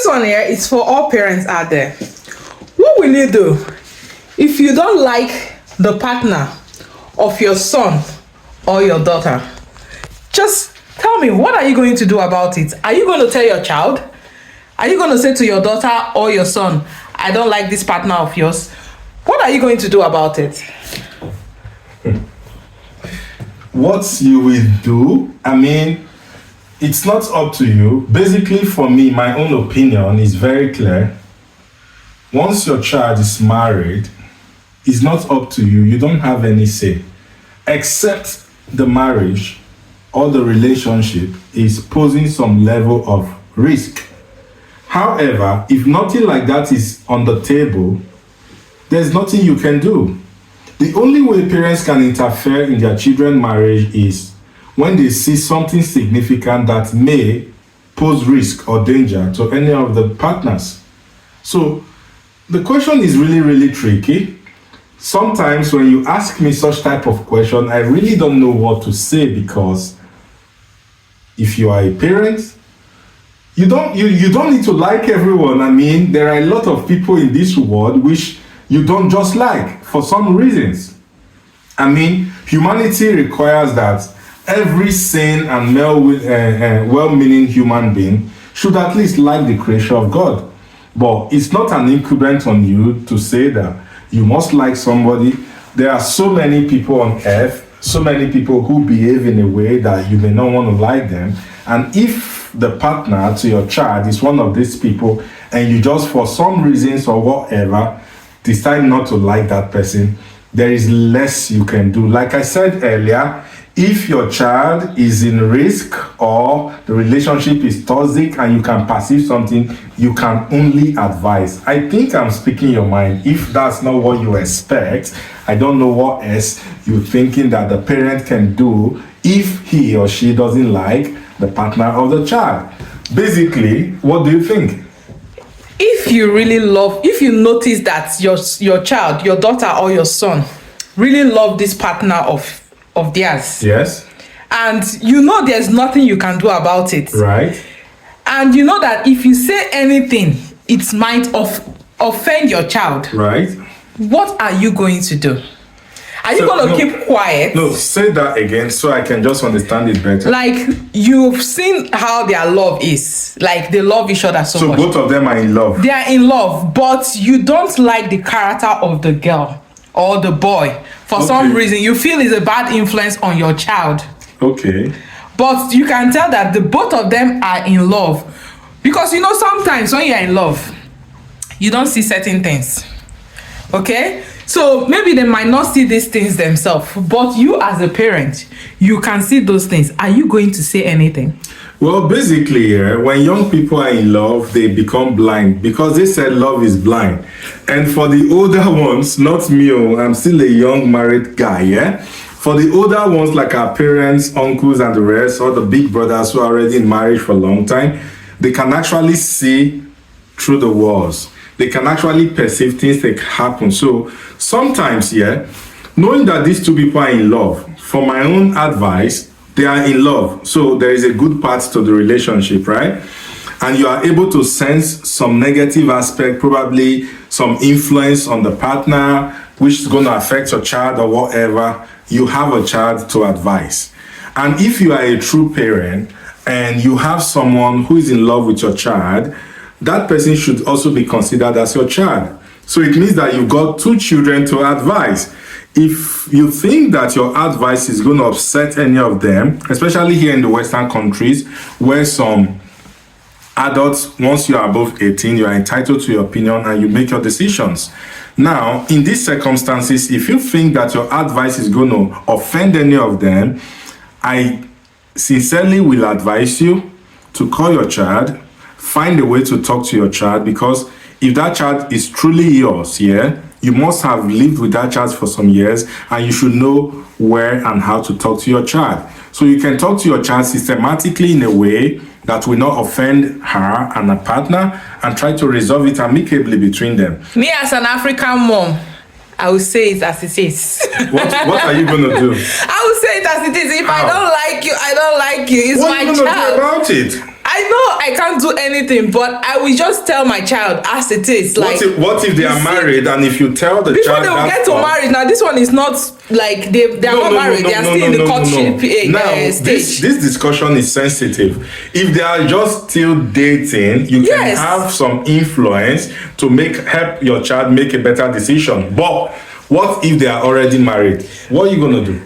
this one here is for all parents out there. What will you do if you don't like the partner of your son or your daughter? Just tell me, what are you going to do about it? Are you going to tell your child? Are you going to say to your daughter or your son, I don't like this partner of yours? What are you going to do about it? What you will do, I mean, it's not up to you. Basically, for me, my own opinion is very clear. Once your child is married, it's not up to you. You don't have any say. Except the marriage or the relationship is posing some level of risk. However, if nothing like that is on the table, there's nothing you can do. The only way parents can interfere in their children's marriage is when they see something significant that may pose risk or danger to any of the partners. So the question is really, really tricky. Sometimes when you ask me such type of question, I really don't know what to say, because if you are a parent, you don't need to like everyone. I mean, there are a lot of people in this world which you don't just like for some reasons. I mean, humanity requires that every sane and well-meaning human being should at least like the creation of God. But it's not an incumbent on you to say that you must like somebody. There are so many people on earth, so many people who behave in a way that you may not want to like them. And if the partner to your child is one of these people, and you just for some reasons or whatever decide not to like that person, there is less you can do. Like I said earlier, if your child is in risk or the relationship is toxic and you can perceive something, you can only advise. I think I'm speaking your mind. If that's not what you expect, I don't know what else you're thinking that the parent can do if he or she doesn't like the partner of the child. Basically, what do you think? If you notice that your child, your daughter or your son really love this partner of theirs. Yes. And you know there's nothing you can do about it. Right. And you know that if you say anything, it might offend your child. Right. What are you going to do? Are you going to keep quiet? No, say that again so I can just understand it better. Like, you've seen how their love is. Like, they love each other so much. So both of them are in love. They are in love, but you don't like the character of the girl or the boy. For some reason, you feel it's a bad influence on your child. Okay. But you can tell that the both of them are in love. Because, you know, sometimes when you're in love, you don't see certain things. Okay? So maybe they might not see these things themselves, but you as a parent, you can see those things. Are you going to say anything? Well, basically, when young people are in love, they become blind because they said love is blind. And for the older ones, not me, I'm still a young married guy, yeah? For the older ones, like our parents, uncles, and the rest, or the big brothers who are already in marriage for a long time, they can actually see through the walls. They can actually perceive things that happen. So sometimes, knowing that these two people are in love, for my own advice, they are in love. So there is a good part to the relationship, right? And you are able to sense some negative aspect, probably some influence on the partner, which is going to affect your child or whatever. You have a child to advise. And if you are a true parent and you have someone who is in love with your child, that person should also be considered as your child. So it means that you've got two children to advise. If you think that your advice is going to upset any of them, especially here in the Western countries, where some adults, once you are above 18, you are entitled to your opinion and you make your decisions. Now, in these circumstances, if you think that your advice is going to offend any of them, I sincerely will advise you to call your child, find a way to talk to your child, because if that child is truly yours, you must have lived with that child for some years and you should know where and how to talk to your child. So you can talk to your child systematically in a way that will not offend her and her partner, and try to resolve it amicably between them. Me as an African mom, I will say it as it is. What are you going to do? I will say it as it is. If How? I don't like you, I don't like you. It's What my are you going to do child. about it? I know. I can't do anything, but I will just tell my child as it is. Like, what if they are married, and if you tell the before child they will that get to marriage, now this one is not like they are not married, they are still in the courtship stage. This discussion is sensitive. If they are just still dating, you can have some influence to help your child make a better decision. But what if they are already married? What are you gonna do?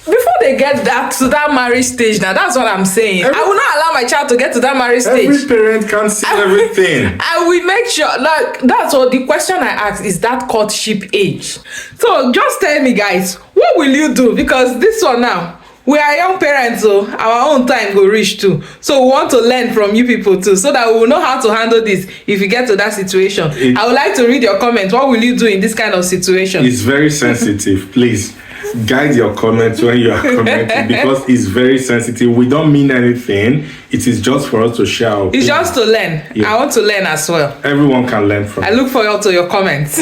Before they get to that marriage stage, now that's what I'm saying. I will not allow my child to get to that marriage stage. Every parent can't see everything. I will make sure, like, that's what the question I asked is, that courtship age. So just tell me, guys, what will you do? Because this one now, we are young parents, so our own time will reach too. So we want to learn from you people too, so that we will know how to handle this if you get to that situation. I would like to read your comments. What will you do in this kind of situation? It's very sensitive. Please guide your comments when you are commenting, because it's very sensitive. We don't mean anything. It is just for us to share our opinion. It's just to learn. I want to learn as well. Everyone can learn from it. I look forward to your comments.